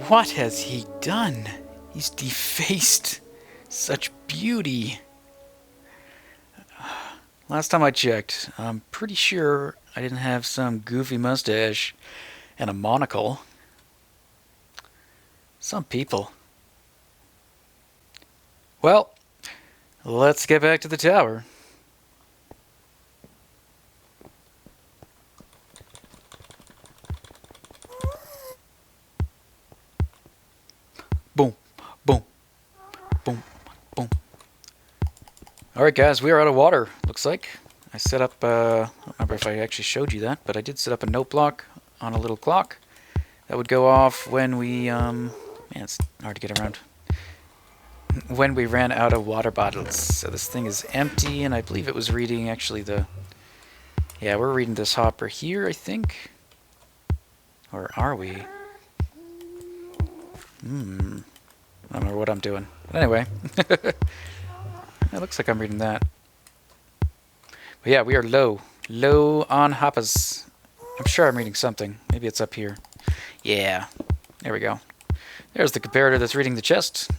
What has he done? He's defaced such beauty. Last time I checked, I'm pretty sure I didn't have some goofy mustache and a monocle. Some people. Well, let's get back to the tower. Boom, boom, boom, boom. Alright guys, we are out of water, looks like. I set up, I don't remember if I actually showed you that, but I did set up a note block on a little clock. That would go off when we, man, it's hard to get around. When we ran out of water bottles. So this thing is empty, and I believe it was reading actually the... Yeah, we're reading this hopper here, I think. Or are we? I don't know what I'm doing. But anyway. It looks like I'm reading that. But yeah, we are low. Low on hoppers. I'm sure I'm reading something. Maybe it's up here. Yeah. There we go. There's the comparator that's reading the chest.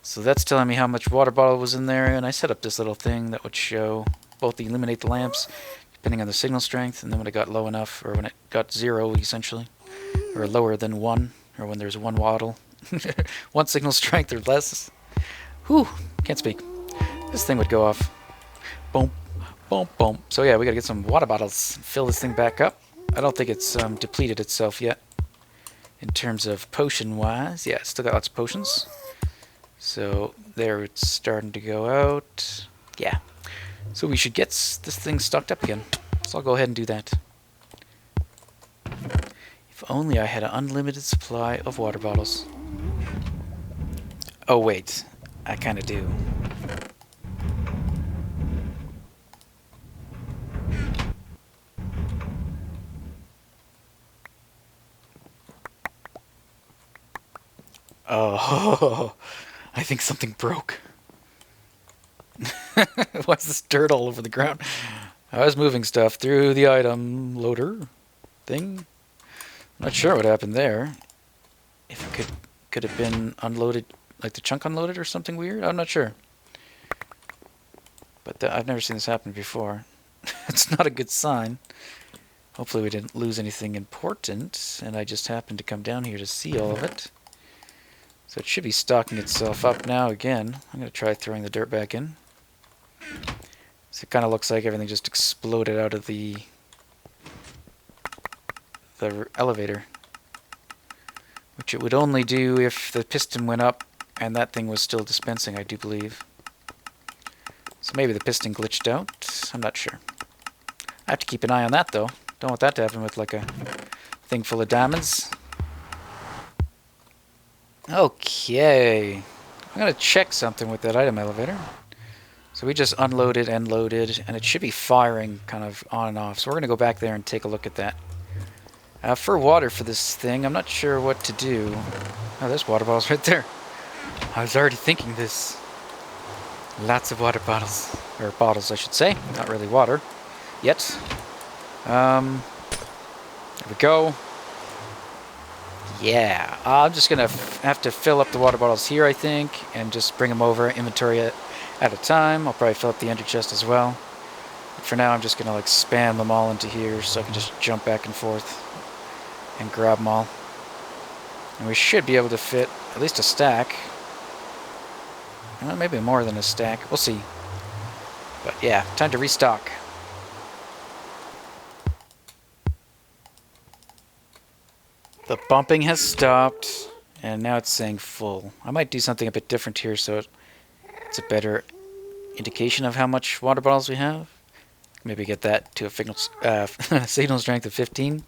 So that's telling me how much water bottle was in there. And I set up this little thing that would show both the illuminate the lamps, depending on the signal strength, and then when it got low enough, or when it got 0, essentially. Or lower than 1, or when there's 1 waddle. 1 signal strength or less. Whew, can't speak. This thing would go off. Boom, boom, boom. So yeah, we gotta get some water bottles, fill this thing back up. I don't think it's depleted itself yet. In terms of potion-wise, yeah, it's still got lots of potions. So there, it's starting to go out. Yeah. So we should get this thing stocked up again. So I'll go ahead and do that. If only I had an unlimited supply of water bottles. Oh wait, I kind of do. Oh, I think something broke. Why's this dirt all over the ground? I was moving stuff through the item loader thing. Not sure what happened there. If it could have been unloaded, like the chunk unloaded or something weird? I'm not sure. But I've never seen this happen before. It's not a good sign. Hopefully we didn't lose anything important, and I just happened to come down here to see all of it. So it should be stocking itself up now again. I'm going to try throwing the dirt back in. So it kind of looks like everything just exploded out of the elevator. Which it would only do if the piston went up and that thing was still dispensing, I do believe. So maybe the piston glitched out. I'm not sure. I have to keep an eye on that though. Don't want that to happen with like a thing full of diamonds. Okay. I'm going to check something with that item elevator. So we just unloaded and loaded, and it should be firing kind of on and off. So we're going to go back there and take a look at that. For water for this thing, I'm not sure what to do. Oh, there's water bottles right there. I was already thinking this. Lots of water bottles. Or bottles, I should say. Not really water. Yet. There we go. Yeah. I'm just going to have to fill up the water bottles here, I think. And just bring them over, inventory at a time. I'll probably fill up the ender chest as well. But for now, I'm just going to like spam them all into here so I can just jump back and forth and grab them all. And we should be able to fit at least a stack. Well, maybe more than a stack. We'll see. But yeah, time to restock. The bumping has stopped, and now it's saying full. I might do something a bit different here so it's a better indication of how much water bottles we have. Maybe get that to a signal strength of 15,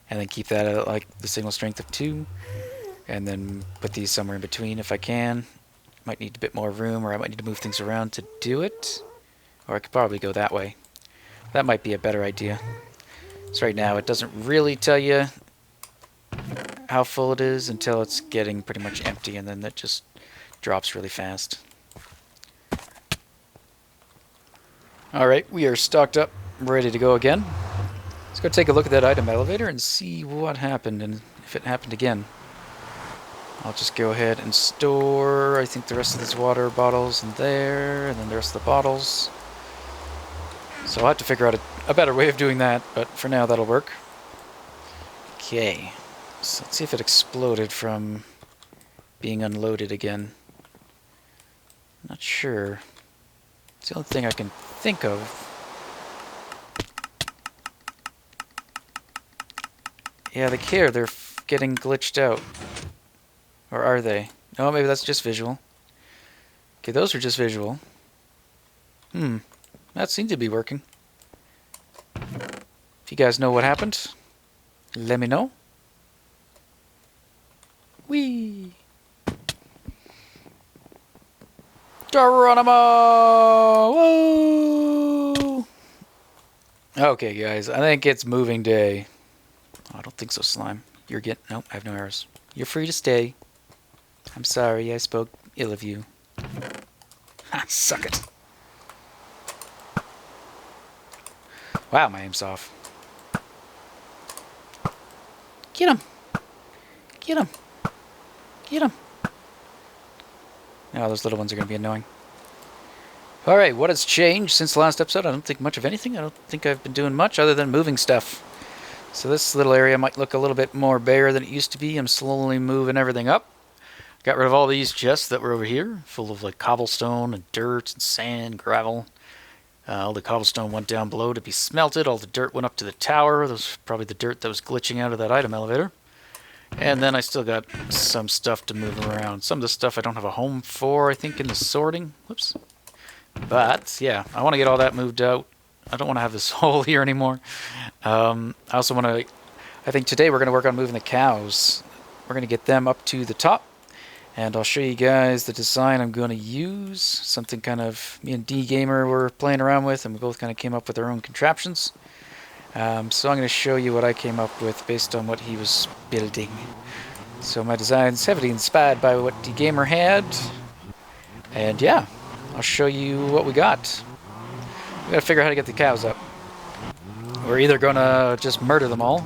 and then keep that at like the signal strength of 2, and then put these somewhere in between if I can. Might need a bit more room, or I might need to move things around to do it. Or I could probably go that way. That might be a better idea. So right now it doesn't really tell you how full it is until it's getting pretty much empty, and then that just drops really fast. Alright, we are stocked up, ready to go again. Let's go take a look at that item elevator and see what happened and if it happened again. I'll just go ahead and store, I think, the rest of these water bottles in there, and then the rest of the bottles. So I'll have to figure out a better way of doing that, but for now that'll work. Okay, so let's see if it exploded from being unloaded again. Not sure. It's the only thing I can think of. Yeah, they care. They're getting glitched out. Or are they? No, maybe that's just visual. Okay, those are just visual. That seemed to be working. If you guys know what happened, let me know. Whee! Geronimo! Woo! Okay, guys, I think it's moving day. Oh, I don't think so, Slime. You're getting... Nope, I have no arrows. You're free to stay. I'm sorry, I spoke ill of you. Ha, suck it. Wow, my aim's off. Get him! Get him! Get him! Oh, those little ones are going to be annoying. Alright, what has changed since the last episode? I don't think much of anything. I don't think I've been doing much other than moving stuff. So this little area might look a little bit more bare than it used to be. I'm slowly moving everything up. Got rid of all these chests that were over here, full of like cobblestone and dirt and sand, gravel. All the cobblestone went down below to be smelted. All the dirt went up to the tower. That was probably the dirt that was glitching out of that item elevator. And then I still got some stuff to move around. Some of the stuff I don't have a home for, I think, in the sorting. Whoops. But, yeah, I want to get all that moved out. I don't want to have this hole here anymore. I also want to... I think today we're going to work on moving the cows. We're going to get them up to the top. And I'll show you guys the design I'm going to use. Something kind of me and D-Gamer were playing around with, and we both kind of came up with our own contraptions. So I'm going to show you what I came up with based on what he was building. So my design's heavily inspired by what D-Gamer had. And yeah, I'll show you what we got. We gotta figure out how to get the cows up. We're either going to just murder them all,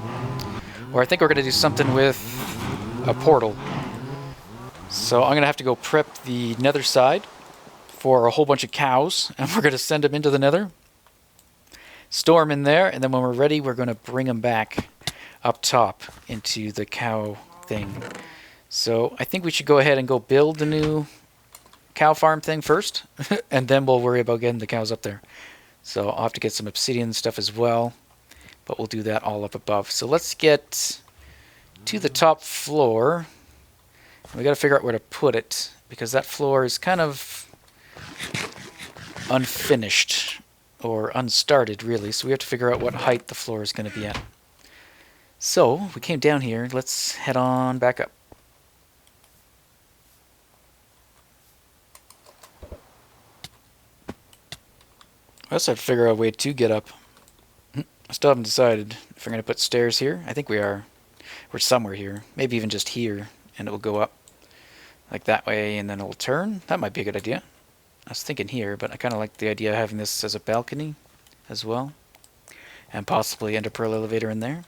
or I think we're going to do something with a portal. So I'm going to have to go prep the nether side for a whole bunch of cows, and we're going to send them into the nether. Store them in there, and then when we're ready, we're going to bring them back up top into the cow thing. So I think we should go ahead and go build the new cow farm thing first, and then we'll worry about getting the cows up there. So I'll have to get some obsidian stuff as well, but we'll do that all up above. So let's get to the top floor. We got to figure out where to put it, because that floor is kind of unfinished. Or unstarted, really, so we have to figure out what height the floor is going to be at. So, we came down here, let's head on back up. I also have to figure out a way to get up. I still haven't decided if we're going to put stairs here. I think we are. We're somewhere here. Maybe even just here, and it will go up. Like that way, and then it will turn. That might be a good idea. I was thinking here, but I kind of like the idea of having this as a balcony as well. And possibly ender pearl elevator in there.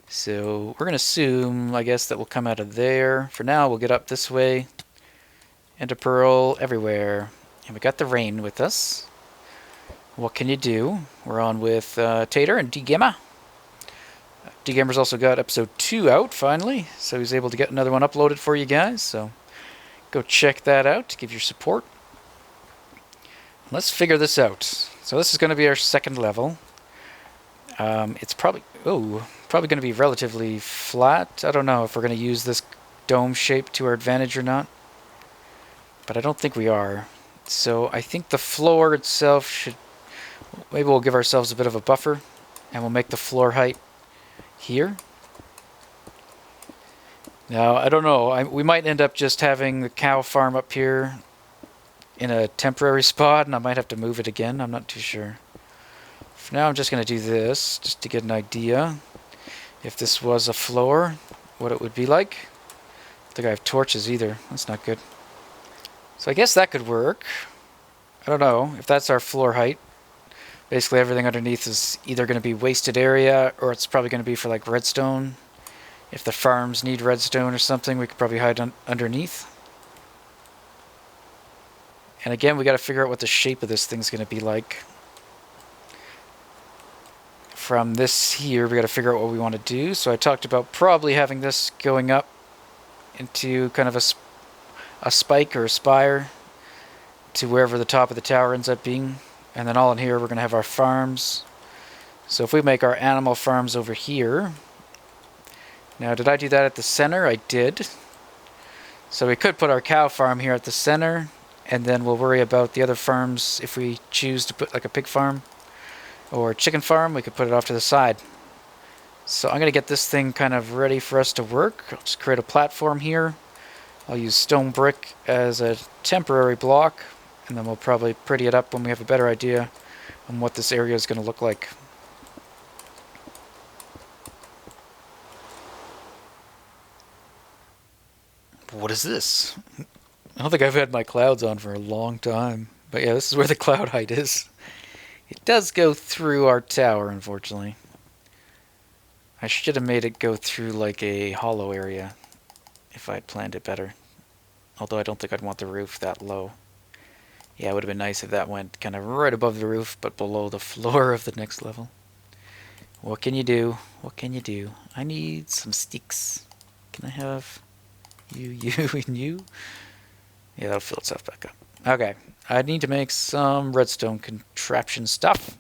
So we're going to assume, I guess, that we'll come out of there. For now, we'll get up this way. Ender pearl everywhere. And we got the rain with us. What can you do? We're on with Tater and D-Gamer. D-Gamer's also got episode 2 out, finally. So he's able to get another one uploaded for you guys. So go check that out. Give your support. Let's figure this out. So this is going to be our second level. It's probably going to be relatively flat. I don't know if we're going to use this dome shape to our advantage or not. But I don't think we are. So I think the floor itself should... Maybe we'll give ourselves a bit of a buffer. And we'll make the floor height here. Now, I don't know. We might end up just having the cow farm up here in a temporary spot, and I might have to move it again. I'm not too sure. For now, I'm just going to do this, just to get an idea. If this was a floor, what it would be like. I don't think I have torches either. That's not good. So I guess that could work. I don't know if that's our floor height. Basically, everything underneath is either going to be wasted area, or it's probably going to be for like redstone If the farms need redstone or something, we could probably hide underneath. And again, we got to figure out what the shape of this thing's going to be like. From this here, we got to figure out what we want to do. So I talked about probably having this going up into kind of a spike or a spire to wherever the top of the tower ends up being. And then all in here, we're going to have our farms. So if we make our animal farms over here. Now, did I do that at the center? I did. So we could put our cow farm here at the center, and then we'll worry about the other farms. If we choose to put like a pig farm or a chicken farm, we could put it off to the side. So I'm going to get this thing kind of ready for us to work. I'll just create a platform here. I'll use stone brick as a temporary block, and then we'll probably pretty it up when we have a better idea on what this area is going to look like. What is this? I don't think I've had my clouds on for a long time. But yeah, this is where the cloud height is. It does go through our tower, unfortunately. I should have made it go through like a hollow area if I'd planned it better. Although I don't think I'd want the roof that low. Yeah, it would have been nice if that went kind of right above the roof, but below the floor of the next level. What can you do? What can you do? I need some sticks. Can I have you, and you? Yeah, that'll fill itself back up. Okay, I need to make some redstone contraption stuff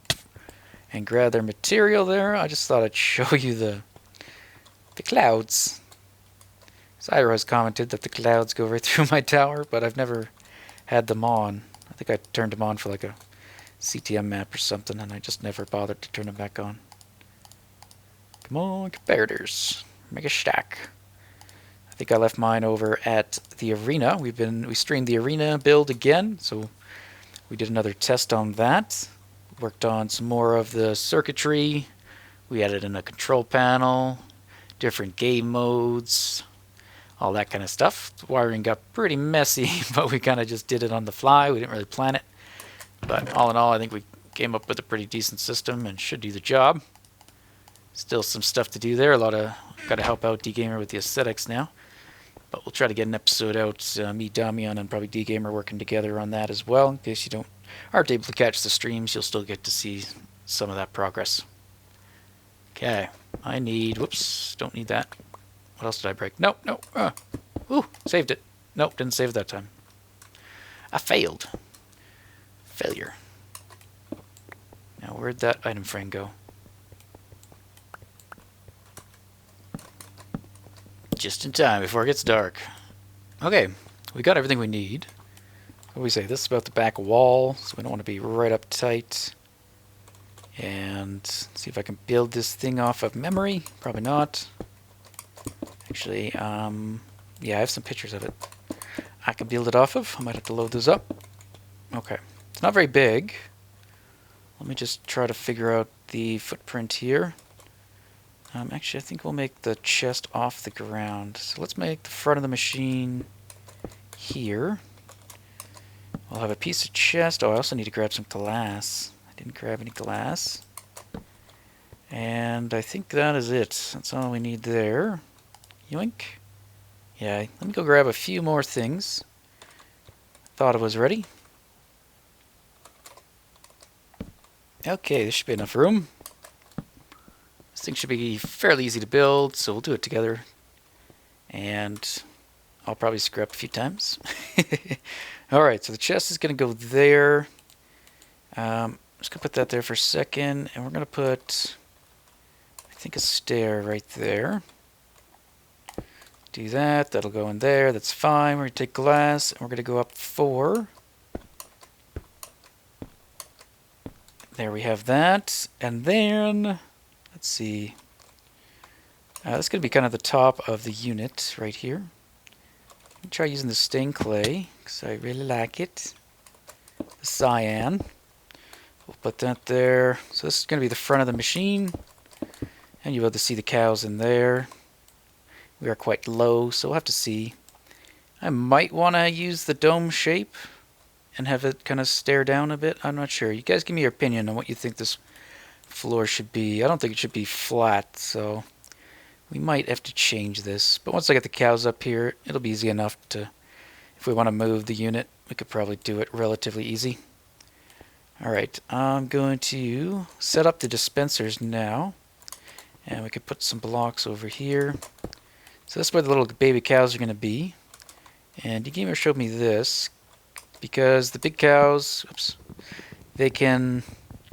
and grab their material there. I just thought I'd show you the clouds. Zyro has commented that the clouds go right through my tower, but I've never had them on. I think I turned them on for like a CTM map or something, and I just never bothered to turn them back on. Come on, comparators. Make a stack. I think I left mine over at the arena. We streamed the arena build again, so we did another test on that. Worked on some more of the circuitry. We added in a control panel, different game modes, all that kind of stuff. The wiring got pretty messy, but we kind of just did it on the fly. We didn't really plan it. But all in all, I think we came up with a pretty decent system and should do the job. Still some stuff to do there. Got to help out D-Gamer with the aesthetics now. But we'll try to get an episode out, me, Damian, and probably D-Gamer working together on that as well. In case you aren't able to catch the streams, you'll still get to see some of that progress. Okay, I need, whoops, don't need that. What else did I break? Nope, nope. Ooh, saved it. Nope, didn't save it that time. I failed. Failure. Now, where'd that item frame go? Just in time before it gets dark. Okay, we got everything we need. What do we say? This is about the back wall, so we don't want to be right up tight. And see if I can build this thing off of memory. Probably not. Actually, yeah, I have some pictures of it I can build it off of. I might have to load those up. Okay, it's not very big. Let me just try to figure out the footprint here. Actually, I think we'll make the chest off the ground. So let's make the front of the machine here. We'll have a piece of chest. Oh, I also need to grab some glass. I didn't grab any glass. And I think that is it. That's all we need there. Yoink. Yeah, let me go grab a few more things. Thought it was ready. Okay, this should be enough room. This thing should be fairly easy to build, so we'll do it together. And I'll probably screw up a few times. Alright, so the chest is going to go there. I'm just going to put that there for a second. And we're going to put, I think, a stair right there. Do that. That'll go in there. That's fine. We're going to take glass, and we're going to go up 4. There we have that. And then, let's see. That's going to be kind of the top of the unit right here. Let me try using the stained clay, because I really like it. The cyan. We'll put that there. So this is going to be the front of the machine. And you'll be able to see the cows in there. We are quite low, so we'll have to see. I might want to use the dome shape and have it kind of stare down a bit. I'm not sure. You guys give me your opinion on what you think this floor should be. I don't think it should be flat, so We might have to change this, but once I get the cows up here, it'll be easy enough to, if we want to move the unit, we could probably do it relatively easy. Alright, I'm going to set up the dispensers now, and we could put some blocks over here. So this is where the little baby cows are going to be, and the gamer showed me this, because the big cows, oops, they can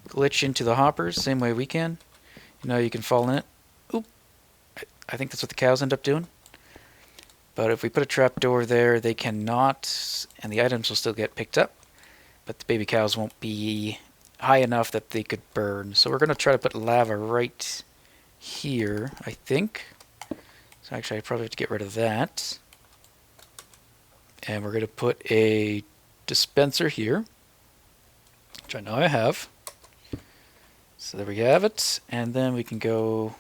glitch into the hoppers, same way we can. You know, you can fall in it. Oop! I think that's what the cows end up doing. But if we put a trapdoor there, they cannot, and the items will still get picked up. But the baby cows won't be high enough that they could burn. So we're going to try to put lava right here, I think. So actually I probably have to get rid of that. And we're going to put a dispenser here, which I know I have. So there we have it. And then we can go...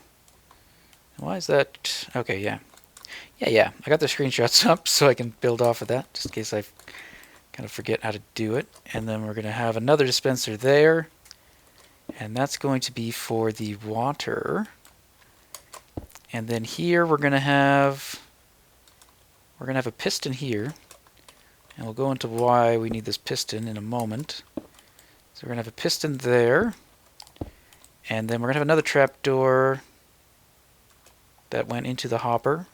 Why is that? Okay, yeah. Yeah. I got the screenshots up so I can build off of that, just in case I kind of forget how to do it. And then we're going to have another dispenser there. And that's going to be for the water. And then here we're going to have a piston here. And we'll go into why we need this piston in a moment. So we're going to have a piston there. And then we're going to have another trapdoor that went into the hopper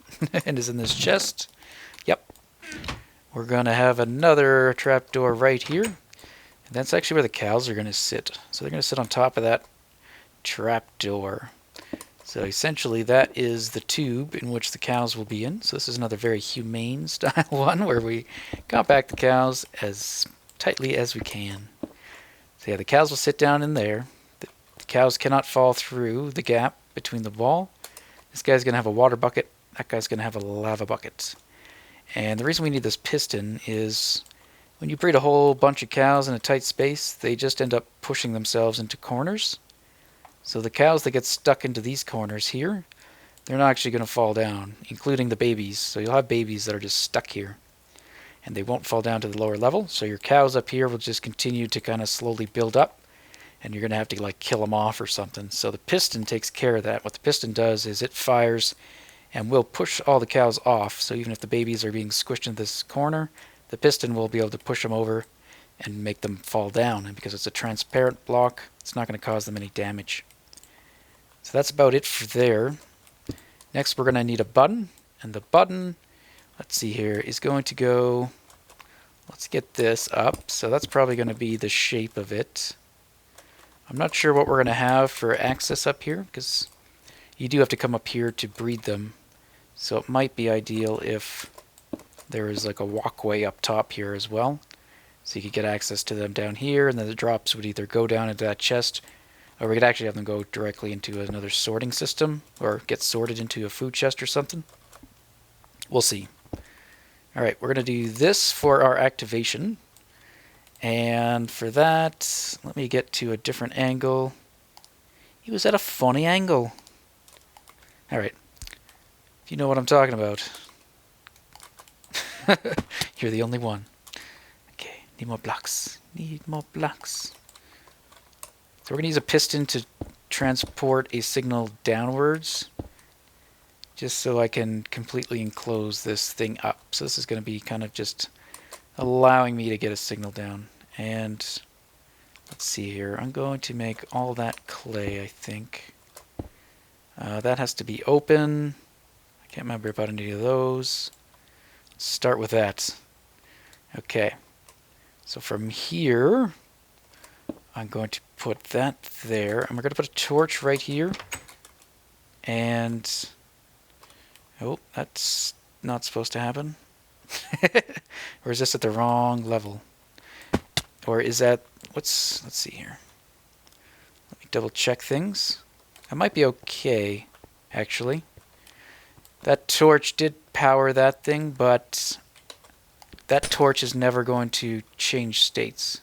and is in this chest. Yep. We're going to have another trapdoor right here. And that's actually where the cows are going to sit. So they're going to sit on top of that trapdoor. So essentially that is the tube in which the cows will be in. So this is another very humane style one where we compact the cows as tightly as we can. So yeah, the cows will sit down in there. The cows cannot fall through the gap between the wall. This guy's going to have a water bucket. That guy's going to have a lava bucket. And the reason we need this piston is when you breed a whole bunch of cows in a tight space, they just end up pushing themselves into corners. So the cows that get stuck into these corners here, they're not actually going to fall down, including the babies. So you'll have babies that are just stuck here. And they won't fall down to the lower level. So your cows up here will just continue to kind of slowly build up. And you're going to have to like kill them off or something. So the piston takes care of that. What the piston does is it fires and will push all the cows off. So even if the babies are being squished in this corner, the piston will be able to push them over and make them fall down. And because it's a transparent block, it's not going to cause them any damage. So that's about it for there. Next we're going to need a button. And the button, let's see here, is going to go... Let's get this up. So that's probably going to be the shape of it. I'm not sure what we're going to have for access up here, because you do have to come up here to breed them. So it might be ideal if there is like a walkway up top here as well. So you could get access to them down here, and then the drops would either go down into that chest, or we could actually have them go directly into another sorting system, or get sorted into a food chest or something. We'll see. Alright, we're going to do this for our activation. And for that, let me get to a different angle. He was at a funny angle. Alright. If you know what I'm talking about. You're the only one. Okay, need more blocks. Need more blocks. So we're going to use a piston to transport a signal downwards. Just so I can completely enclose this thing up. So this is going to be kind of just allowing me to get a signal down. And let's see here. I'm going to make all that clay, I think. That has to be open. I can't remember about any of those. Let's start with that. Okay. So from here, I'm going to put that there. And we're going to put a torch right here. And... oh, that's not supposed to happen. Or is this at the wrong level? Or is that... let's see here. Let me double check things. That might be okay, actually. That torch did power that thing, but that torch is never going to change states.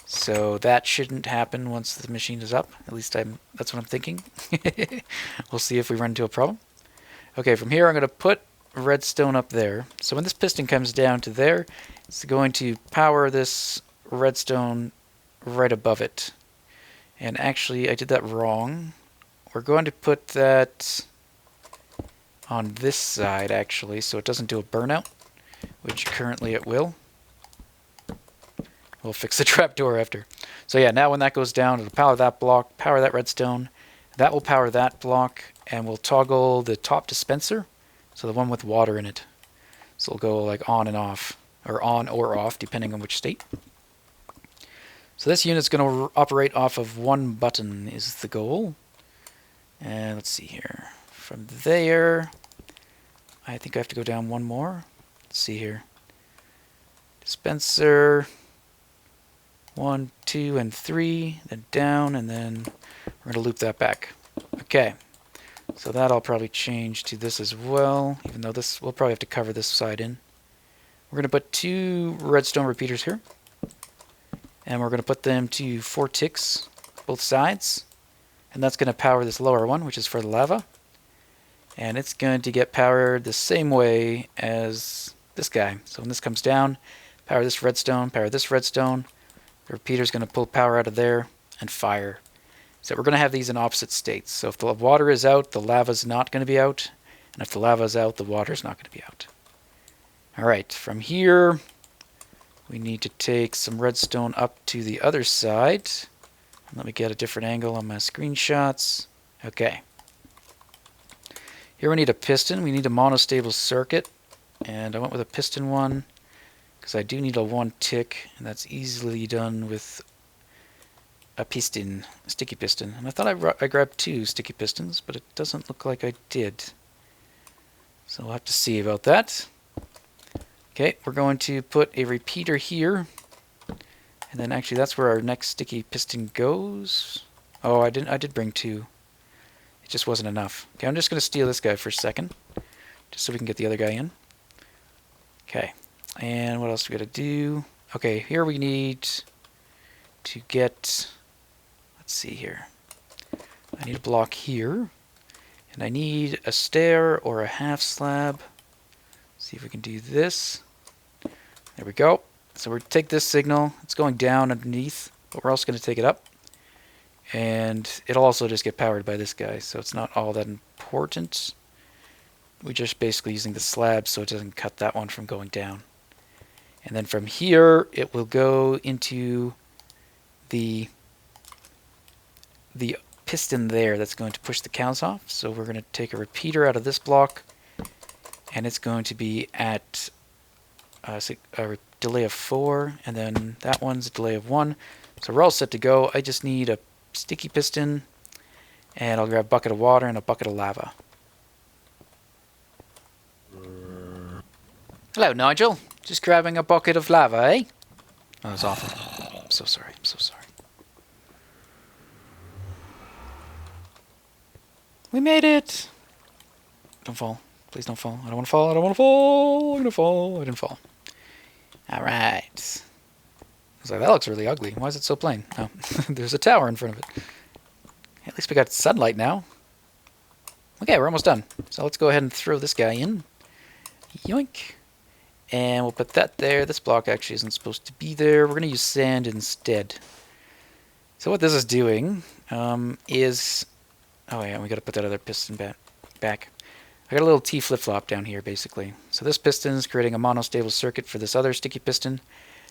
So that shouldn't happen once the machine is up. At least that's what I'm thinking. We'll see if we run into a problem. Okay, from here I'm going to put redstone up there. So when this piston comes down to there, it's going to power this redstone right above it. And actually, I did that wrong. We're going to put that on this side, actually, so it doesn't do a burnout, which currently it will. We'll fix the trapdoor after. So yeah, now when that goes down, it'll power that block, power that redstone. That will power that block, and we'll toggle the top dispenser, so the one with water in it. So it'll go like on and off, or on or off, depending on which state. So this unit's going to operate off of one button is the goal. And let's see here. From there, I think I have to go down one more. Let's see here. Dispenser, 1, 2, and 3, then down, and then we're going to loop that back. Okay, so that I'll probably change to this as well, even though this, we'll probably have to cover this side in. We're going to put 2 redstone repeaters here, and we're going to put them to 4 ticks, both sides, and that's going to power this lower one, which is for the lava, and it's going to get powered the same way as this guy. So when this comes down, power this redstone, the repeater's going to pull power out of there and fire. So we're going to have these in opposite states. So if the water is out, the lava's not going to be out. And if the lava's out, the water's not going to be out. Alright, from here, we need to take some redstone up to the other side. Let me get a different angle on my screenshots. Okay. Here we need a piston. We need a monostable circuit. And I went with a piston one, because I do need a 1 tick, and that's easily done with a piston, a sticky piston. And I thought I grabbed 2 sticky pistons, but it doesn't look like I did. So we'll have to see about that. Okay, we're going to put a repeater here. And then actually that's where our next sticky piston goes. Oh, I did bring 2. It just wasn't enough. Okay, I'm just going to steal this guy for a second, just so we can get the other guy in. Okay, and what else do we got to do? Okay, here we need to get, let's see here. I need a block here, and I need a stair or a half slab. See if we can do this. There we go. So we're going to take this signal. It's going down underneath, but we're also going to take it up. And it'll also just get powered by this guy, so it's not all that important. We're just basically using the slab so it doesn't cut that one from going down. And then from here, it will go into the piston there that's going to push the cows off. So we're going to take a repeater out of this block, and it's going to be at a delay of 4, and then that one's a delay of 1. So we're all set to go. I just need a sticky piston, and I'll grab a bucket of water and a bucket of lava. Hello, Nigel. Just grabbing a bucket of lava, eh? Oh, that was awful. I'm so sorry. I'm so sorry. We made it! Don't fall. Please don't fall. I don't want to fall. I don't want to fall. I'm going to fall. I didn't fall. Alright. I was like, that looks really ugly. Why is it so plain? Oh, there's a tower in front of it. At least we got sunlight now. Okay, we're almost done. So let's go ahead and throw this guy in. Yoink. And we'll put that there. This block actually isn't supposed to be there. We're going to use sand instead. So what this is doing is... Oh yeah, we got to put that other piston back. I got a little T flip-flop down here, basically. So this piston is creating a monostable circuit for this other sticky piston.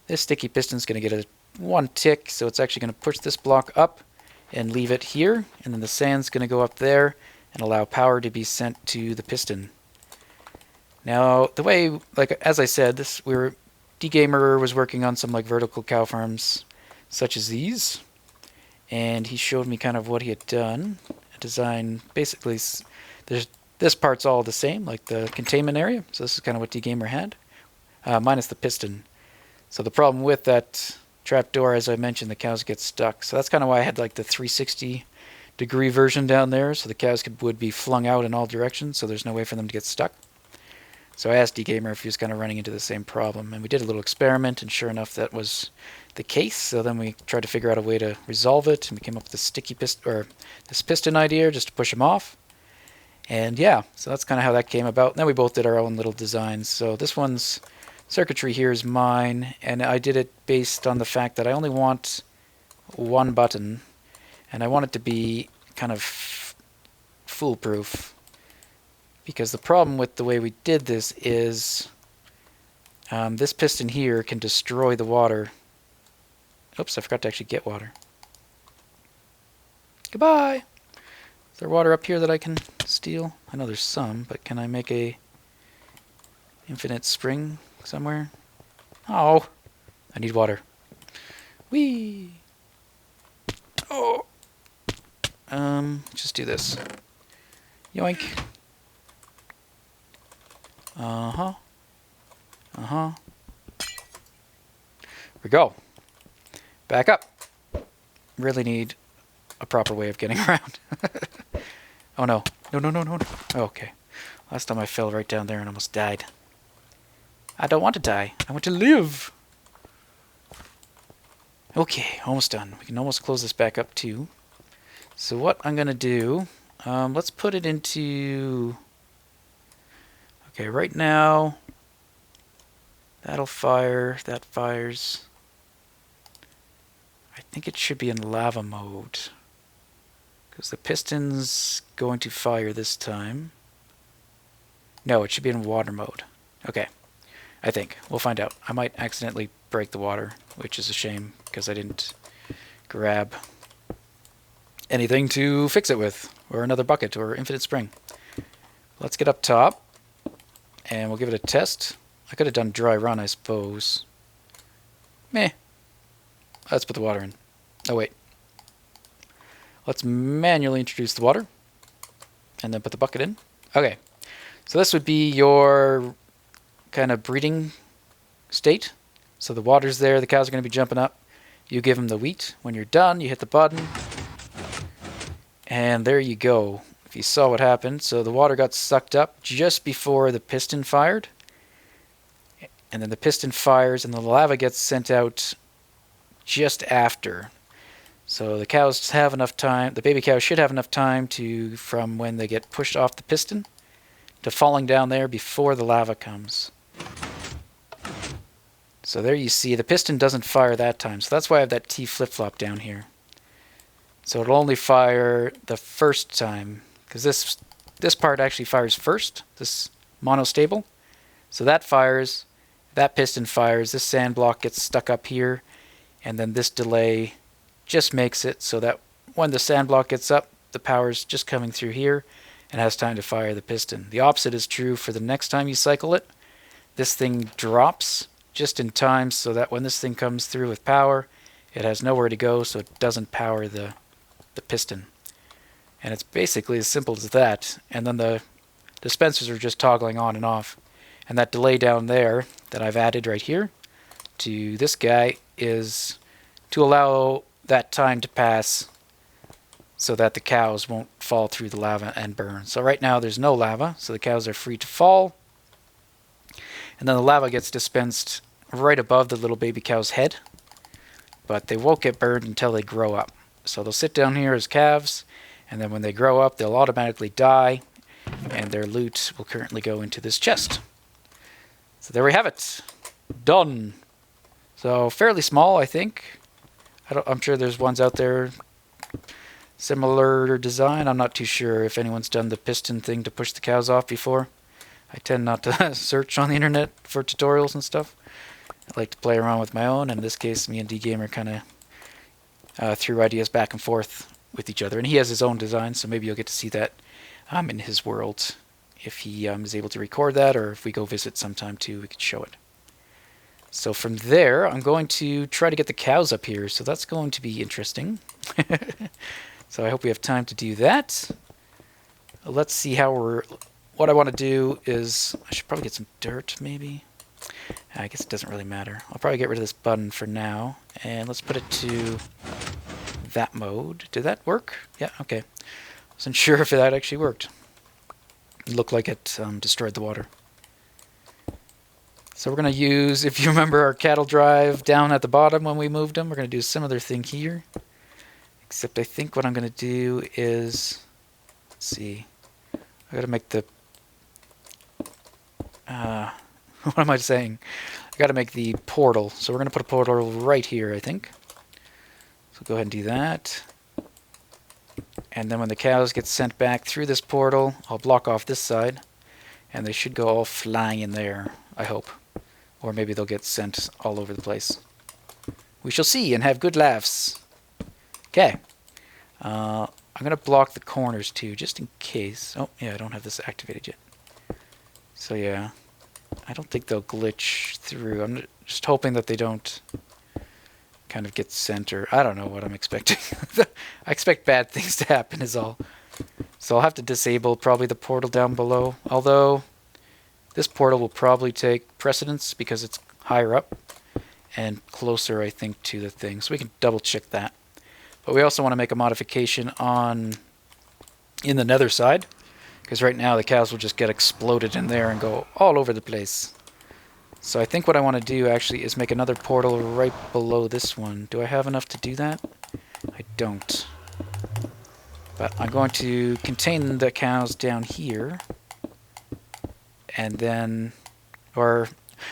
This sticky piston is going to get a 1 tick, so it's actually going to push this block up and leave it here. And then the sand's going to go up there and allow power to be sent to the piston. Now, the way, like as I said, D-Gamer was working on some like vertical cow farms, such as these, and he showed me kind of what he had done. A design, basically, this part's all the same, like the containment area. So this is kind of what D-Gamer had, minus the piston. So the problem with that trapdoor, as I mentioned, the cows get stuck. So that's kind of why I had like the 360-degree version down there, so the cows would be flung out in all directions, so there's no way for them to get stuck. So I asked D-Gamer if he was kind of running into the same problem, and we did a little experiment, and sure enough, that was the case. So then we tried to figure out a way to resolve it, and we came up with this sticky piston, or this piston idea, just to push them off. And yeah, so that's kind of how that came about. And then we both did our own little designs. So this one's circuitry here is mine, and I did it based on the fact that I only want 1 button, and I want it to be kind of foolproof. Because the problem with the way we did this is this piston here can destroy the water. Oops, I forgot to actually get water. Goodbye! Is there water up here that I can steal? I know there's some, but can I make a infinite spring somewhere? Oh, I need water. Whee! Oh! Just do this. Yoink. Uh-huh. Uh-huh. Here we go. Back up. Really need a proper way of getting around. Oh no. No, no, no, no, no. Oh, okay. Last time I fell right down there and almost died. I don't want to die. I want to live. Okay, almost done. We can almost close this back up too. So what I'm going to do, let's put it into... Okay, right now, that'll fire, that fires. I think it should be in lava mode. Because the piston's going to fire this time. No, it should be in water mode. Okay, I think. We'll find out. I might accidentally break the water, which is a shame, because I didn't grab anything to fix it with, or another bucket, or infinite spring. Let's get up top, and we'll give it a test. I could have done dry run, I suppose. Meh. Let's put the water in. Oh, wait. Let's manually introduce the water, and then put the bucket in. Okay. So this would be your kind of breeding state. So the water's there, the cows are going to be jumping up. You give them the wheat. When you're done, you hit the button. And there you go. If you saw what happened. So the water got sucked up just before the piston fired. And then the piston fires and the lava gets sent out just after. So the cows have enough time, the baby cows should have enough time to, from when they get pushed off the piston, to falling down there before the lava comes. So there you see, the piston doesn't fire that time. So that's why I have that T flip-flop down here. So it'll only fire the first time, because this part actually fires first, this monostable. So that fires, that piston fires, this sand block gets stuck up here, and then this delay just makes it so that when the sand block gets up, the power's just coming through here and has time to fire the piston. The opposite is true for the next time you cycle it. This thing drops just in time so that when this thing comes through with power, it has nowhere to go, so it doesn't power the piston. And it's basically as simple as that. And then the dispensers are just toggling on and off. And that delay down there that I've added right here to this guy is to allow that time to pass so that the cows won't fall through the lava and burn. So right now there's no lava, so the cows are free to fall. And then the lava gets dispensed right above the little baby cow's head, but they won't get burned until they grow up. So they'll sit down here as calves, and then when they grow up, they'll automatically die, and their loot will currently go into this chest. So there we have it. Done. So fairly small, I think. I'm sure there's ones out there similar design. I'm not too sure if anyone's done the piston thing to push the cows off before. I tend not to search on the internet for tutorials and stuff. I like to play around with my own, and in this case, me and D-Gamer kind of threw ideas back and forth with each other. And he has his own design, so maybe you'll get to see that in his world. If he is able to record that, or if we go visit sometime too, we could show it. So from there, I'm going to try to get the cows up here, so that's going to be interesting. So I hope we have time to do that. Let's see how what I want to do is, I should probably get some dirt, maybe. I guess it doesn't really matter. I'll probably get rid of this button for now, and let's put it to that mode. Did that work? Yeah, okay. Wasn't sure if that actually worked. It looked like it destroyed the water. So we're going to use, if you remember our cattle drive down at the bottom when we moved them, we're going to do a similar thing here. Except I think what I'm going to do is, let's see, I got to make the, what am I saying? I got to make the portal. So we're going to put a portal right here, I think. So go ahead and do that. And then when the cows get sent back through this portal, I'll block off this side. And they should go all flying in there, I hope. Or maybe they'll get sent all over the place. We shall see and have good laughs. Okay. I'm going to block the corners too, just in case. Oh, yeah, I don't have this activated yet. So yeah, I don't think they'll glitch through. I'm just hoping that they don't kind of get sent, or I don't know what I'm expecting. I expect bad things to happen is all. So I'll have to disable probably the portal down below. Although this portal will probably take precedence because it's higher up and closer, I think, to the thing. So we can double check that. But we also want to make a modification in the nether side, because right now the cows will just get exploded in there and go all over the place. So I think what I want to do actually is make another portal right below this one. Do I have enough to do that? I don't. But I'm going to contain the cows down here. And then, or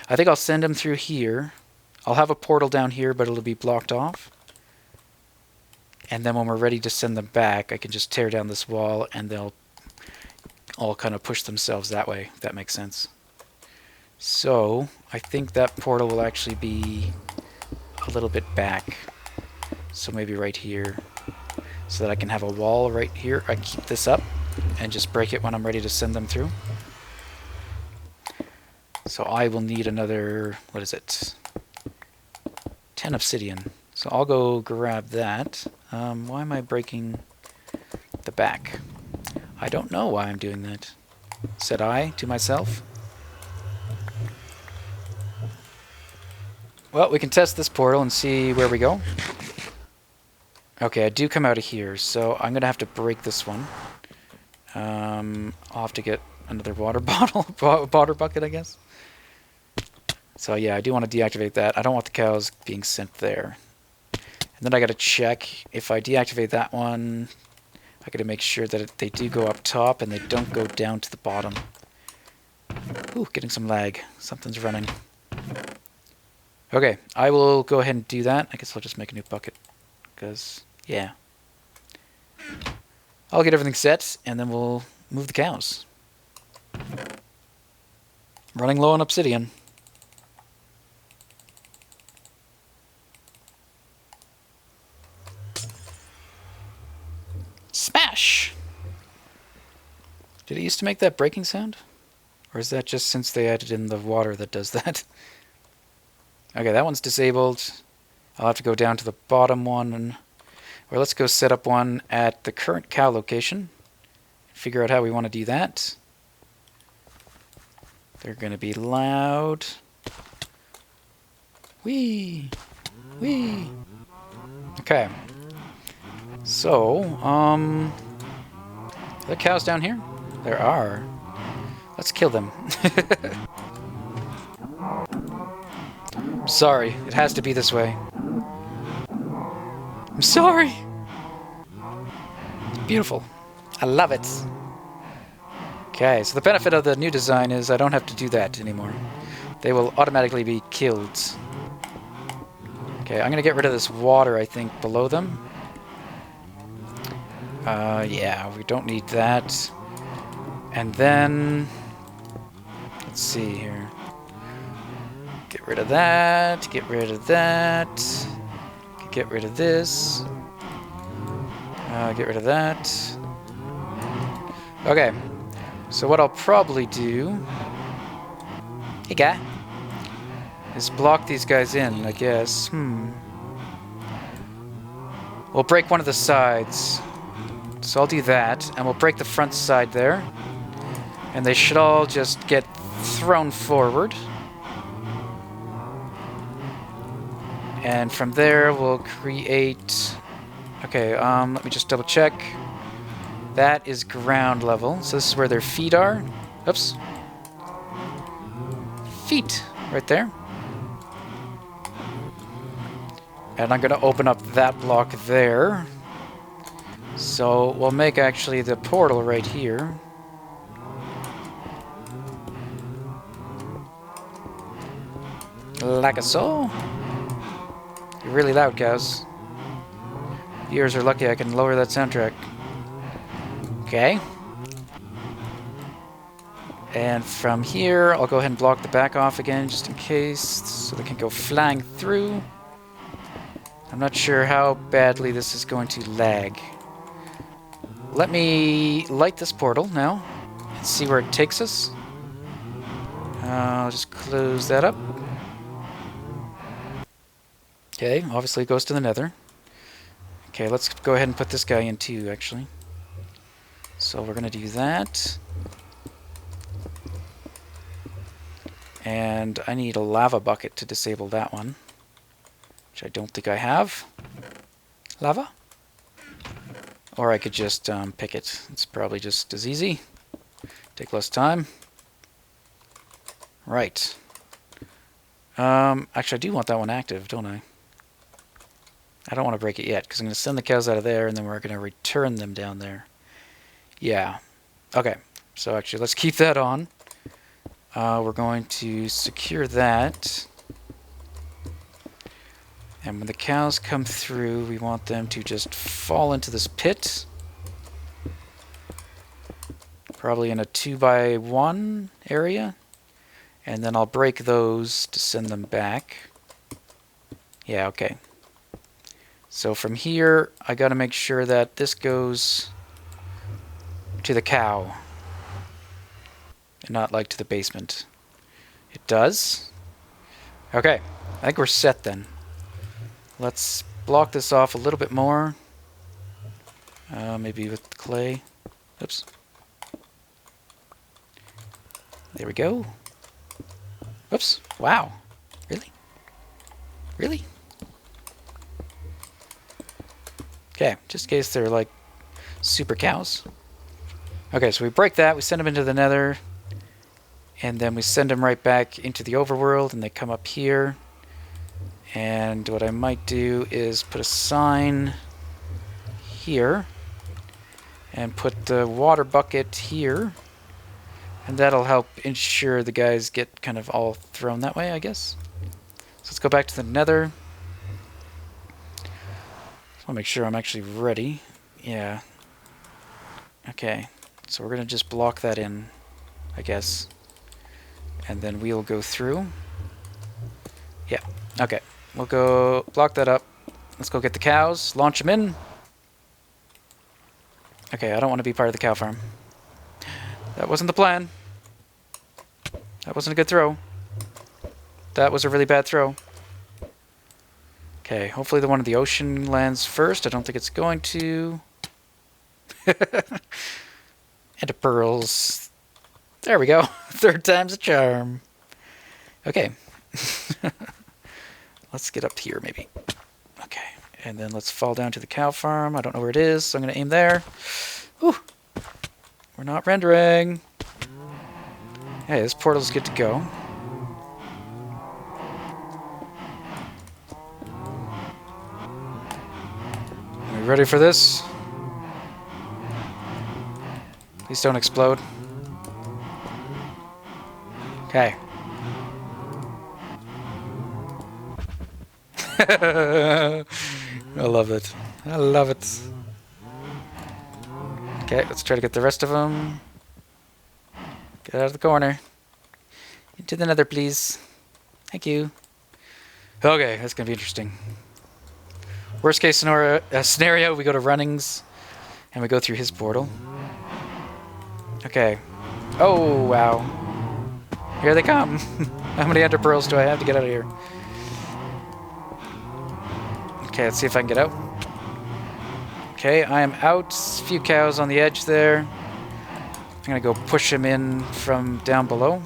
I think I'll send them through here. I'll have a portal down here, but it'll be blocked off. And then when we're ready to send them back, I can just tear down this wall and they'll all kind of push themselves that way, if that makes sense. So I think that portal will actually be a little bit back. So maybe right here. So that I can have a wall right here. I can keep this up and just break it when I'm ready to send them through. So I will need another, what is it? 10 obsidian. So I'll go grab that. Why am I breaking the back? I don't know why I'm doing that, said I to myself. Well, we can test this portal and see where we go. Okay, I do come out of here, so I'm going to have to break this one. I'll have to get another water bottle, water bucket, I guess. So yeah, I do want to deactivate that. I don't want the cows being sent there. And then I got to check if I deactivate that one. I got to make sure that they do go up top and they don't go down to the bottom. Ooh, getting some lag. Something's running. Okay, I will go ahead and do that. I guess I'll just make a new bucket. Because, yeah. I'll get everything set and then we'll move the cows. Running low on obsidian. Smash! Did it used to make that breaking sound? Or is that just since they added in the water that does that? Okay, that one's disabled. I'll have to go down to the bottom one. Or let's go set up one at the current cow location. Figure out how we want to do that. They're going to be loud. Whee! Whee! Okay. So, are there cows down here? There are. Let's kill them. Sorry, it has to be this way. I'm sorry! Beautiful. I love it. Okay, so the benefit of the new design is I don't have to do that anymore. They will automatically be killed. Okay, I'm gonna get rid of this water, I think, below them. Yeah, we don't need that. And then, let's see here. Get rid of that, get rid of that. Get rid of this. Get rid of that. Okay, so what I'll probably do, hey guy, is block these guys in, I guess. We'll break one of the sides. So I'll do that, and we'll break the front side there. And they should all just get thrown forward. And from there, we'll create... Okay, let me just double check. That is ground level. So this is where their feet are. Oops. Feet, right there. And I'm going to open up that block there. So we'll make actually the portal right here. Like so. You're really loud, cows. Viewers are lucky I can lower that soundtrack. Okay. And from here, I'll go ahead and block the back off again, just in case, so they can go flying through. I'm not sure how badly this is going to lag. Let me light this portal now and see where it takes us. I'll just close that up. Okay, obviously it goes to the nether. Okay, let's go ahead and put this guy in too, actually. So we're going to do that. And I need a lava bucket to disable that one, which I don't think I have. Lava? Or I could just pick it. It's probably just as easy. Take less time. Right. Actually, I do want that one active, don't I? I don't want to break it yet, because I'm going to send the cows out of there, and then we're going to return them down there. Yeah. Okay. So actually, let's keep that on. We're going to secure that. And when the cows come through, we want them to just fall into this pit. Probably in a 2x1 area. And then I'll break those to send them back. Yeah, okay. So from here, I got to make sure that this goes to the cow. And not like to the basement. It does. Okay, I think we're set then. Let's block this off a little bit more. Maybe with clay. Oops. There we go. Oops. Wow. Really? Really? Okay, just in case they're like super cows. Okay, so we break that, we send them into the nether, and then we send them right back into the overworld, and they come up here. And what I might do is put a sign here, and put the water bucket here, and that'll help ensure the guys get kind of all thrown that way, I guess. So let's go back to the nether. Just want to make sure I'm actually ready. Yeah. Okay, so we're going to just block that in, I guess. And then we'll go through. Yeah, okay. We'll go block that up. Let's go get the cows, launch them in. Okay, I don't want to be part of the cow farm. That wasn't the plan. That wasn't a good throw. That was a really bad throw. Okay, hopefully the one in the ocean lands first. I don't think it's going to. And it pearls. There we go. Third time's a charm. Okay. Let's get up here, maybe. Okay. And then let's fall down to the cow farm. I don't know where it is, so I'm going to aim there. Whew. We're not rendering. Hey, this portal's good to go. Are we ready for this? Please don't explode. Okay. I love it. I love it. Okay, let's try to get the rest of them. Get out of the corner. Into the nether, please. Thank you. Okay, that's going to be interesting. Worst case scenario, we go to Runnings, and we go through his portal. Okay. Oh, wow. Here they come. How many ender pearls do I have to get out of here? Okay, let's see if I can get out. Okay, I am out. A few cows on the edge there. I'm going to go push him in from down below.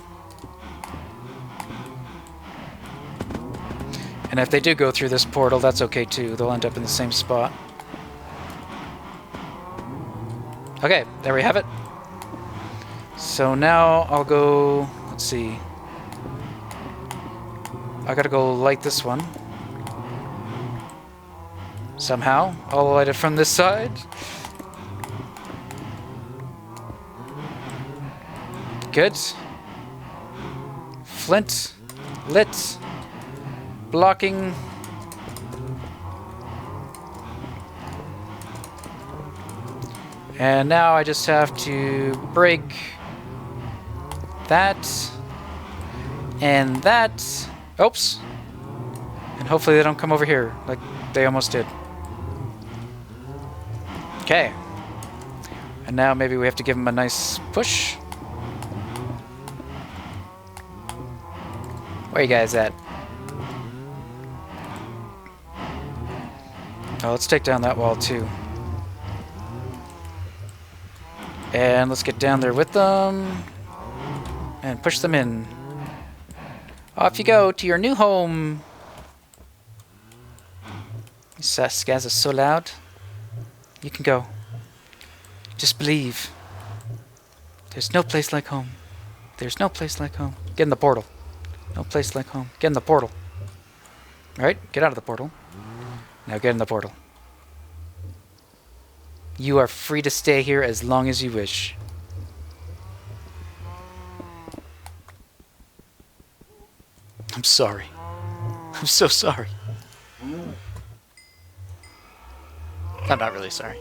And if they do go through this portal, that's okay too. They'll end up in the same spot. Okay, there we have it. So now I'll go... Let's see. I gotta go light this one. Somehow. I'll light it from this side. Good. Flint. Lit. Blocking. And now I just have to break that. And that. Oops. And hopefully they don't come over here like they almost did. Okay. And now maybe we have to give them a nice push. Where you guys at? Oh, let's take down that wall too. And let's get down there with them. And push them in. Off you go to your new home. This guys are so loud. You can go. Just believe. There's no place like home. There's no place like home. Get in the portal. No place like home. Get in the portal. Alright, get out of the portal. Now get in the portal. You are free to stay here as long as you wish. I'm sorry. I'm so sorry. I'm not really sorry.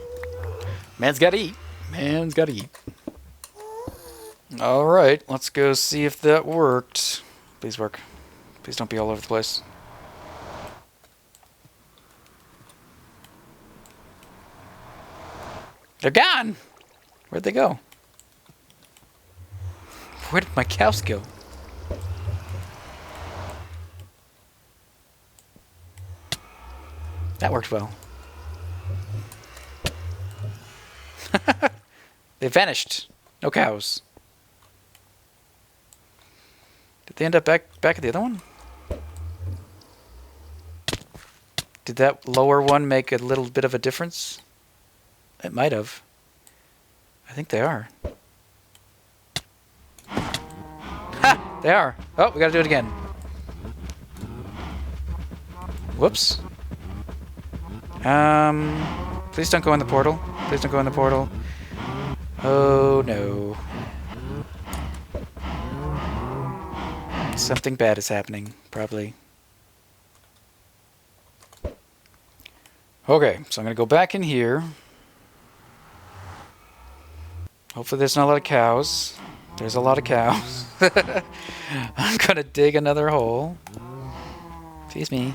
Man's gotta eat. Man's gotta eat. Alright, let's go see if that worked. Please work. Please don't be all over the place. They're gone! Where'd they go? Where did my cows go? That worked well. They vanished. No cows. Did they end up back at the other one? Did that lower one make a little bit of a difference? It might have. I think they are. Ha! They are. Oh, we gotta do it again. Whoops. Please don't go in the portal. Please don't go in the portal. Oh no. Something bad is happening, probably. Okay, so I'm gonna go back in here. Hopefully there's not a lot of cows. There's a lot of cows. I'm gonna dig another hole. Excuse me.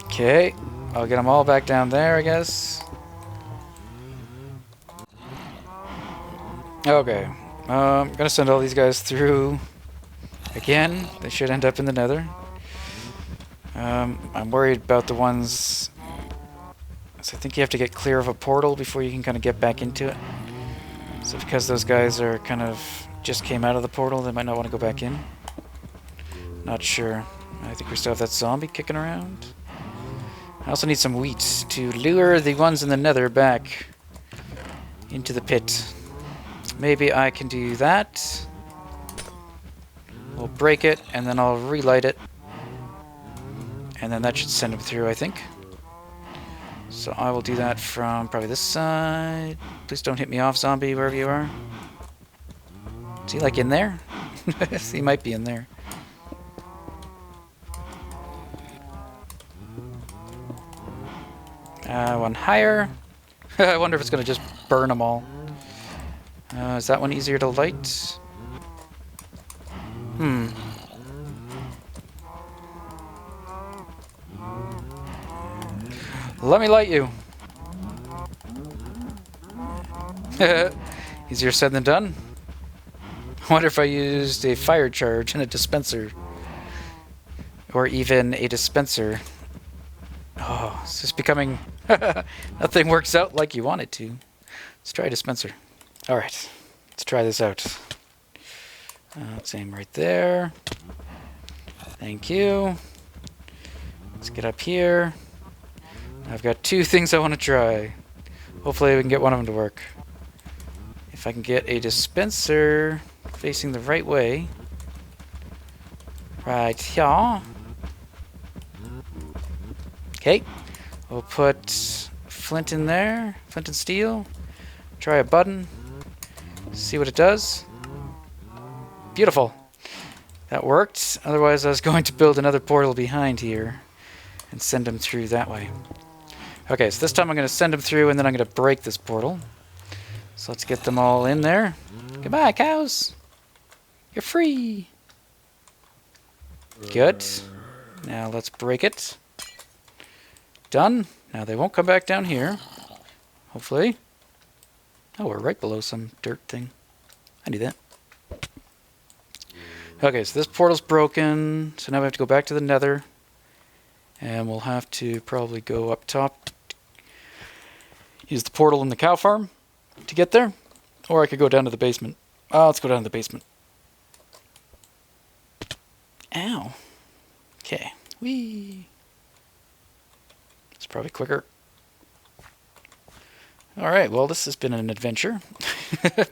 Okay, I'll get them all back down there, I guess. Okay, I'm gonna send all these guys through again. They should end up in the nether. I'm worried about the ones... So I think you have to get clear of a portal before you can kind of get back into it. So because those guys are kind of just came out of the portal, they might not want to go back in. Not sure. I think we still have that zombie kicking around. I also need some wheat to lure the ones in the nether back into the pit. Maybe I can do that. We'll break it, and then I'll relight it. And then that should send them through, I think. So I will do that from probably this side. Please don't hit me off, zombie, wherever you are. Is he like in there? He might be in there. One higher. I wonder if it's going to just burn them all. Is that one easier to light? Let me light you. Easier said than done. I wonder if I used a fire charge and a dispenser. Or even a dispenser. Oh, it's just becoming... Nothing works out like you want it to. Let's try a dispenser. Alright, let's try this out. Let's aim right there. Thank you. Let's get up here. I've got two things I want to try. Hopefully we can get one of them to work. If I can get a dispenser facing the right way. Right here. Okay. We'll put flint in there. Flint and steel. Try a button. See what it does. Beautiful. That worked. Otherwise I was going to build another portal behind here and send them through that way. Okay, so this time I'm going to send them through and then I'm going to break this portal. So let's get them all in there. Goodbye, cows. You're free. Good. Now let's break it. Done. Now they won't come back down here. Hopefully. Oh, we're right below some dirt thing. I knew that. Okay, so this portal's broken. So now we have to go back to the nether. And we'll have to probably go up top. Use the portal in the cow farm to get there. Or I could go down to the basement. Let's go down to the basement. Ow. Okay. Whee. It's probably quicker. Alright, well this has been an adventure.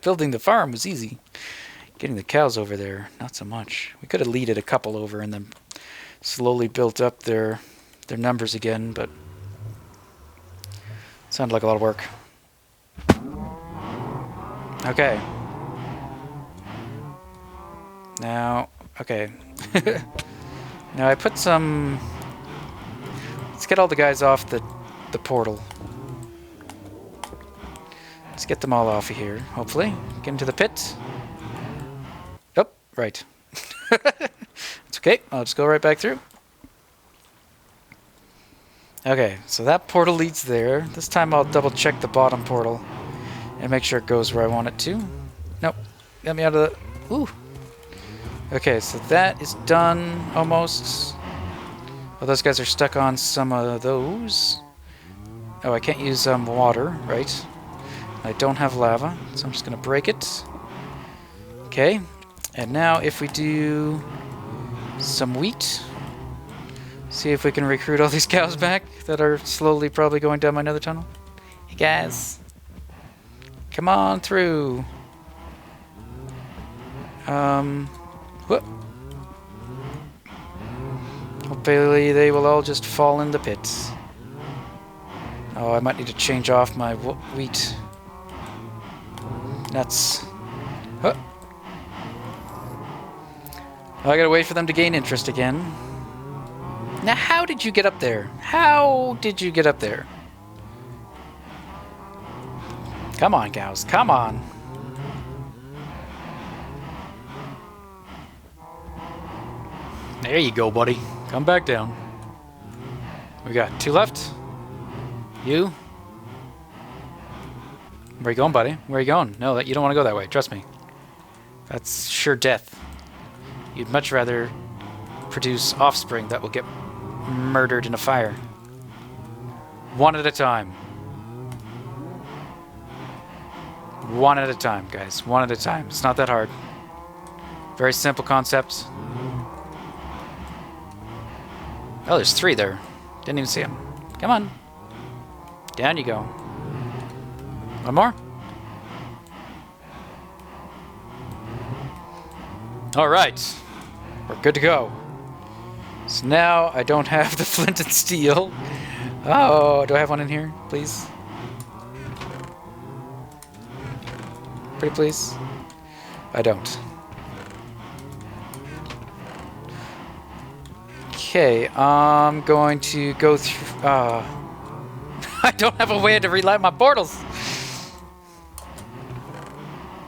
Building the farm was easy. Getting the cows over there, not so much. We could have leaded a couple over and then slowly built up their numbers again, but it sounded like a lot of work. Okay. Now, okay. Now I put some... Let's get all the guys off the portal. Let's get them all off of here, hopefully. Get into the pit. Oh, right. It's okay, I'll just go right back through. Okay, so that portal leads there. This time I'll double check the bottom portal and make sure it goes where I want it to. Nope, get me out of the... Ooh. Okay, so that is done, almost. Oh, those guys are stuck on some of those. Oh, I can't use water, right? I don't have lava, so I'm just going to break it. Okay, and now if we do some wheat, see if we can recruit all these cows back that are slowly probably going down my nether tunnel. Hey guys, come on through. Whoop. Hopefully they will all just fall in the pits. Oh, I might need to change off my wheat. Nuts. Huh. I gotta wait for them to gain interest again. Now, how did you get up there? How did you get up there? Come on, cows. Come on. There you go, buddy. Come back down. We got 2 left. You. Where are you going, buddy? Where are you going? No, you don't want to go that way. Trust me. That's sure death. You'd much rather produce offspring that will get murdered in a fire. One at a time. One at a time, guys. One at a time. It's not that hard. Very simple concept. Oh, there's 3 there. Didn't even see them. Come on. Down you go. One more. Alright. We're good to go. So now I don't have the flint and steel. Oh, do I have one in here, please? Pretty please? I don't. Okay, I'm going to go through... I don't have a way to relight my portals!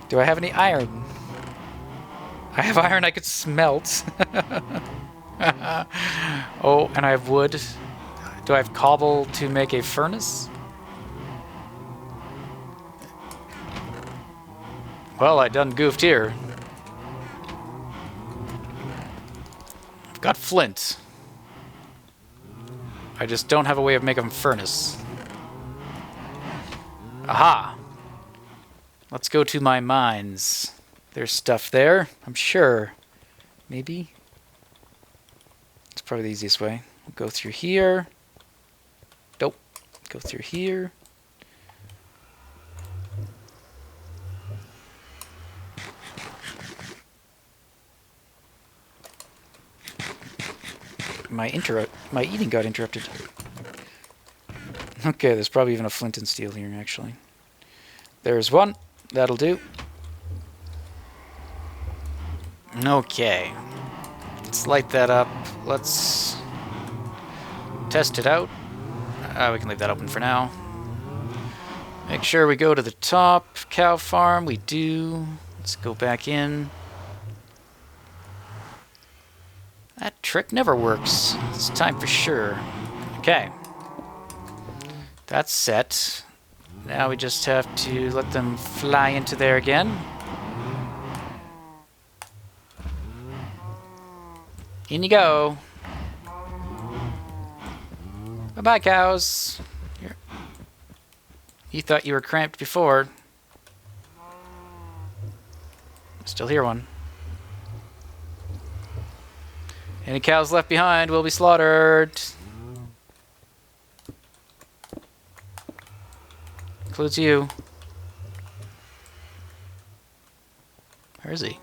Do I have any iron? I have iron I could smelt. Oh, and I have wood. Do I have cobble to make a furnace? Well, I done goofed here. I've got flint. I just don't have a way of making a furnace. Aha! Let's go to my mines. There's stuff there, I'm sure. Maybe? It's probably the easiest way. We'll go through here. Nope. Go through here. My eating got interrupted. Okay, there's probably even a flint and steel here, actually. There's one. That'll do. Okay. Let's light that up. Let's test it out. We can leave that open for now. Make sure we go to the top cow farm. We do. Let's go back in. That trick never works. This time for sure. Okay. That's set. Now we just have to let them fly into there again. In you go. Bye-bye, cows. You thought you were cramped before. Still hear one. Any cows left behind will be slaughtered. Includes you. Where is he?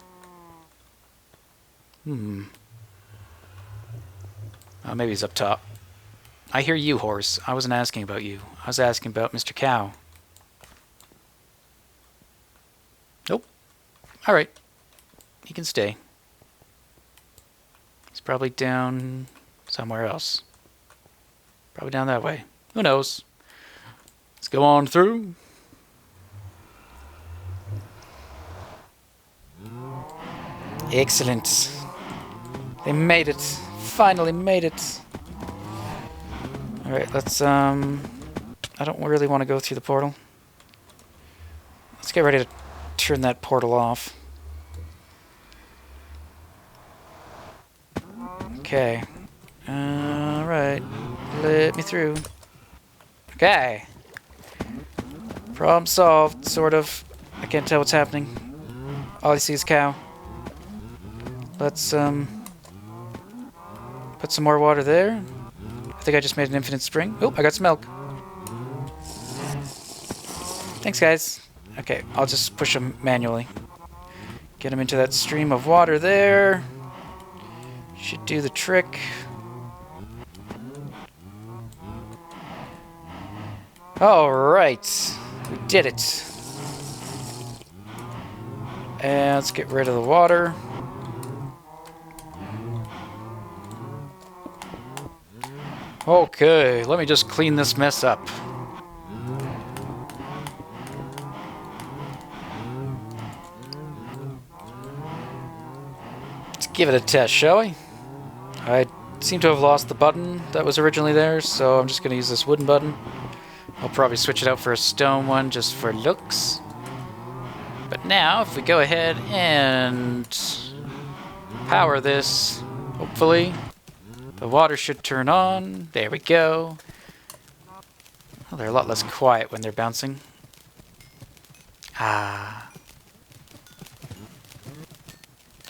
Oh, maybe he's up top. I hear you, horse. I wasn't asking about you. I was asking about Mr. Cow. Nope. Alright. He can stay. He's probably down somewhere else. Probably down that way. Who knows? Let's go on through. Excellent. They made it. Finally made it. Alright, let's, I don't really want to go through the portal. Let's get ready to turn that portal off. Okay. Alright. Let me through. Okay. Problem solved, sort of. I can't tell what's happening. All I see is cow. Let's, put some more water there. I think I just made an infinite spring. Oh, I got some milk. Thanks, guys. Okay, I'll just push them manually. Get them into that stream of water there. Should do the trick. Alright. We did it. And let's get rid of the water. Okay, let me just clean this mess up. Let's give it a test, shall we? I seem to have lost the button that was originally there, so I'm just going to use this wooden button. I'll probably switch it out for a stone one just for looks. But now, if we go ahead and power this, hopefully, the water should turn on. There we go. Well, they're a lot less quiet when they're bouncing. Ah.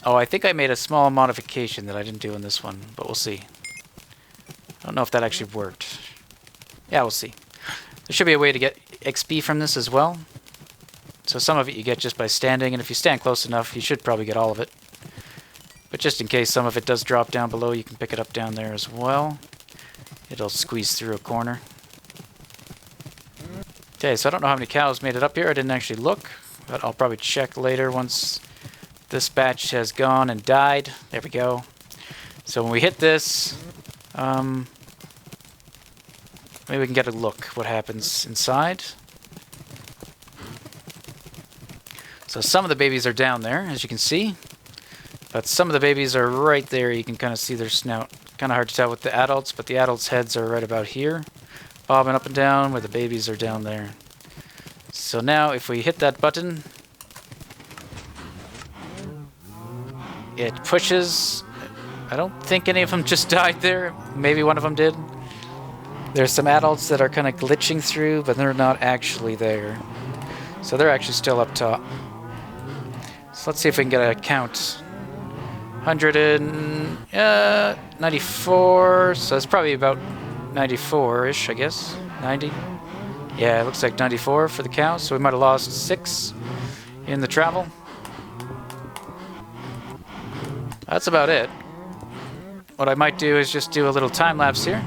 Oh, I think I made a small modification that I didn't do in this one, but we'll see. I don't know if that actually worked. Yeah, we'll see. There should be a way to get XP from this as well. So some of it you get just by standing, and if you stand close enough, you should probably get all of it. But just in case some of it does drop down below, you can pick it up down there as well. It'll squeeze through a corner. Okay, so I don't know how many cows made it up here. I didn't actually look, but I'll probably check later once this batch has gone and died. There we go. So when we hit this, maybe we can get a look what happens inside. So some of the babies are down there, as you can see. But some of the babies are right there. You can kind of see their snout. Kind of hard to tell with the adults, but the adults' heads are right about here. Bobbing up and down, where the babies are down there. So now, if we hit that button, it pushes. I don't think any of them just died there. Maybe one of them did. There's some adults that are kind of glitching through, but they're not actually there. So they're actually still up top. So let's see if we can get a count. 194, so it's probably about 94-ish, I guess. 90. Yeah, it looks like 94 for the cows, so we might have lost 6 in the travel. That's about it. What I might do is just do a little time lapse here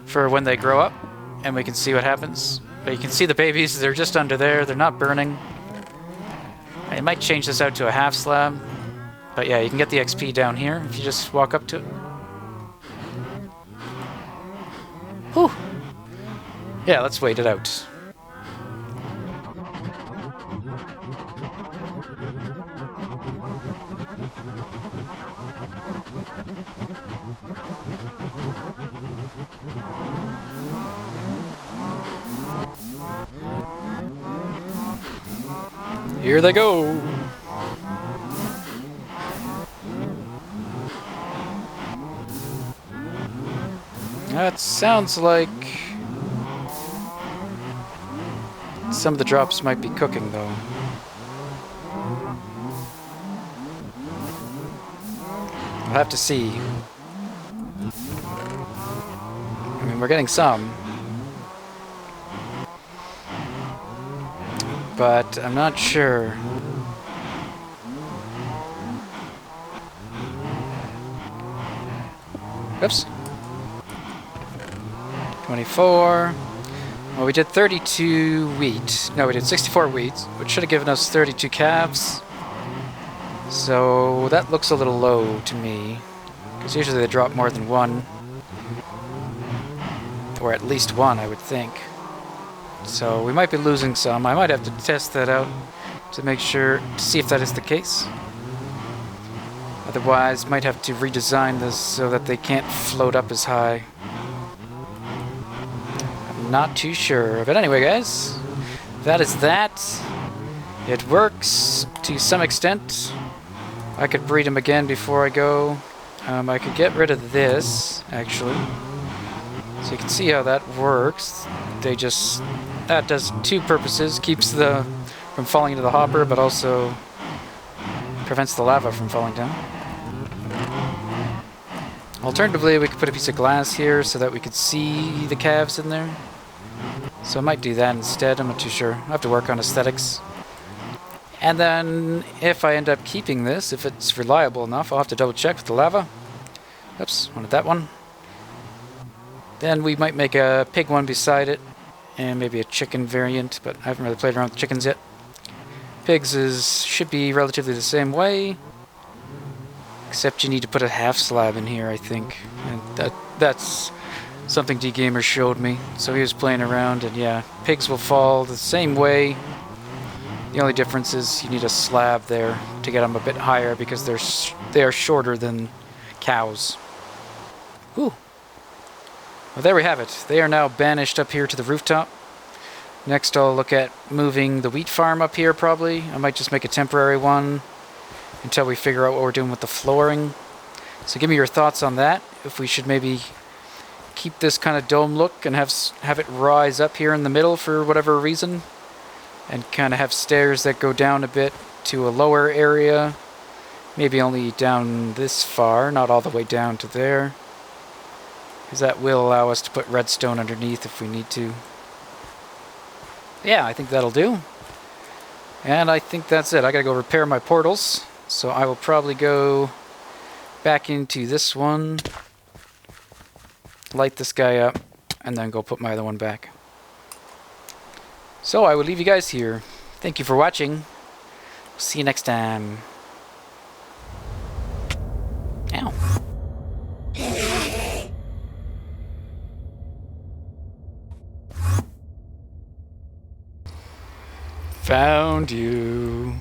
for when they grow up, and we can see what happens. But you can see the babies, they're just under there, they're not burning. I might change this out to a half slab. But yeah, you can get the XP down here if you just walk up to it. Whew. Yeah, let's wait it out. Here they go. That sounds like some of the drops might be cooking, though. We'll have to see. I mean, we're getting some. But I'm not sure. Oops. 24. Well, we did 32 wheat. No, we did 64 wheat, which should have given us 32 calves. So that looks a little low to me, because usually they drop more than one. Or at least one, I would think. So we might be losing some. I might have to test that out to make sure, to see if that is the case. Otherwise, might have to redesign this so that they can't float up as high. I'm not too sure. But anyway, guys, that is that. It works to some extent. I could breed them again before I go. I could get rid of this, actually. So you can see how that works. That does two purposes. Keeps from falling into the hopper, but also prevents the lava from falling down. Alternatively, we could put a piece of glass here so that we could see the calves in there. So I might do that instead. I'm not too sure. I have to work on aesthetics. And then if I end up keeping this, if it's reliable enough, I'll have to double check with the lava. Oops, wanted that one. Then we might make a pig one beside it, and maybe a chicken variant, but I haven't really played around with chickens yet. Pigs should be relatively the same way, except you need to put a half slab in here, I think. And that's something D-Gamer showed me. So he was playing around, and yeah, pigs will fall the same way. The only difference is you need a slab there to get them a bit higher because they are shorter than cows. Ooh. Well, there we have it. They are now banished up here to the rooftop. Next, I'll look at moving the wheat farm up here, probably. I might just make a temporary one until we figure out what we're doing with the flooring. So give me your thoughts on that. If we should maybe keep this kind of dome look and have it rise up here in the middle for whatever reason. And kind of have stairs that go down a bit to a lower area. Maybe only down this far, not all the way down to there. Because that will allow us to put redstone underneath if we need to. Yeah, I think that'll do. And I think that's it. I gotta go repair my portals. So I will probably go back into this one, light this guy up, and then go put my other one back. So I will leave you guys here. Thank you for watching. See you next time. Ow. Found you.